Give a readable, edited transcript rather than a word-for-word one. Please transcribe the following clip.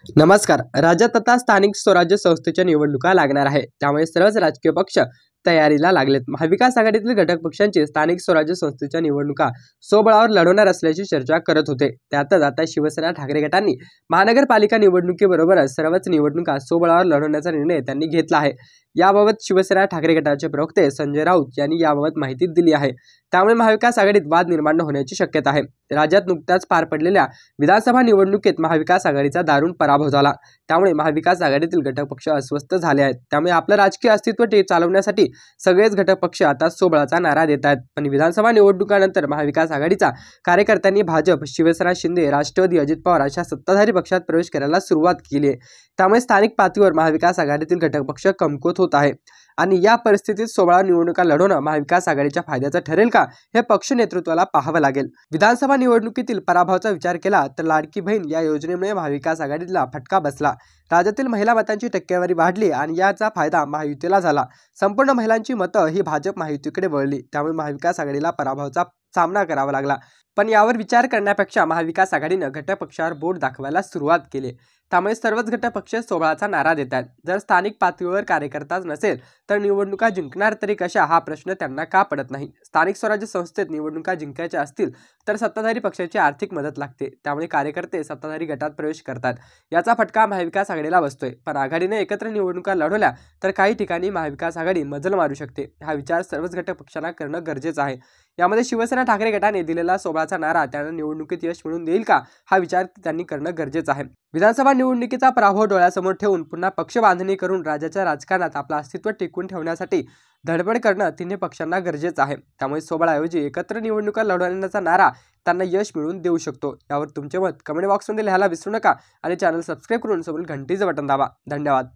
नमस्कार. राज्यात आता स्थानिक स्वराज्य संस्थेच्या निवडणुका लागणार आहे. त्यामुळे सर्वच राजकीय पक्ष तयारीला लागलेत. महाविकास आघाडीतील घटक पक्षांचे स्थानिक स्वराज्य संस्थेच्या निवडणुका स्वबळावर लढवणार असल्याची चर्चा करत होते. त्यातच आता शिवसेना ठाकरे गटांनी महानगरपालिका निवडणुकीबरोबरच सर्वच निवडणुका स्वबळावर लढवण्याचा निर्णय त्यांनी घेतला आहे. याबाबत शिवसेना ठाकरे गटाचे प्रवक्ते संजय राऊत यांनी याबाबत माहिती दिली आहे. त्यामुळे महाविकास आघाडीत वाद निर्माण होण्याची शक्यता आहे. राज्यात नुकत्याच पार पडलेल्या विधानसभा निवडणुकीत महाविकास आघाडीचा दारुण पराभव झाला. त्यामुळे महाविकास आघाडीतील घटक पक्ष अस्वस्थ झाले आहेत. त्यामुळे आपलं राजकीय अस्तित्व चालवण्यासाठी सगळेच घटक पक्ष आता सोबळाचा नारा देत आहेत. पण विधानसभा निवडणुकानंतर महाविकास आघाडीचा कार्यकर्त्यांनी भाजप, शिवसेना, शिंदे, राष्ट्रवादी, अजित पवार अशा सत्ताधारी पक्षात प्रवेश करायला सुरुवात केली आहे. त्यामुळे स्थानिक पातळीवर महाविकास आघाडीतील घटक पक्ष कमकुवत होत आहे. आणि या परिस्थितीत सोबळा निवडणुका लढवणं महाविकास आघाडीच्या फायद्याचं ठरेल का, हे पक्ष नेतृत्वाला पाहावं लागेल. विधानसभा निवडणुकीतील पराभवाचा विचार केला तर लाडकी बहीण या योजनेमुळे महाविकास आघाडीला फटका बसला. राज्यातील महिला मतांची टक्केवारी वाढली आणि याचा फायदा महायुतीला झाला. संपूर्ण महिलांची मतं ही भाजप महायुतीकडे वळली. त्यामुळे महाविकास आघाडीला पराभवाचा सामना करावा लागला. पण यावर विचार करण्यापेक्षा महाविकास आघाडीनं घटक पक्षावर बोट दाखवायला सुरुवात केली. त्यामुळे सर्वच घटक पक्ष सोबळाचा नारा देत आहेत. जर स्थानिक पातळीवर कार्यकर्ताच नसेल तर निवडणुका जिंकणार तरी कशा, हा प्रश्न त्यांना का पडत नाही. स्थानिक स्वराज्य संस्थेत निवडणुका जिंकायच्या असतील तर सत्ताधारी पक्षाची आर्थिक मदत लागते. त्यामुळे कार्यकर्ते सत्ताधारी गटात प्रवेश करतात. याचा फटका महाविकास आघाडीला बसतोय. पण आघाडीने एकत्र निवडणुका लढवल्या तर काही ठिकाणी महाविकास आघाडी मजल मारू शकते. हा विचार सर्वच घटक पक्षांना करणं गरजेचं आहे. यामध्ये शिवसेना ठाकरे गटाने दिलेला सोबळाचा नारा त्यांना निवडणुकीत यश मिळवून देईल का, हा विचार त्यांनी करणं गरजेचं आहे. विधानसभा निवडणुकीचा पराभव डोळ्यासमोर ठेवून पुन्हा पक्ष बांधणी करून राज्याच्या राजकारणात आपलं अस्तित्व टिकवून ठेवण्यासाठी धडपड करणं तिन्ही पक्षांना गरजेचं आहे. त्यामुळे सोबळाऐवजी एकत्र निवडणुका लढवण्याचा नारा त्यांना यश मिळवून देऊ शकतो. यावर तुमचे मत कमेंट बॉक्समध्ये लिहायला विसरू नका आणि चॅनल सबस्क्राईब करून सोबत घंटीचं बटन दाबा. धन्यवाद.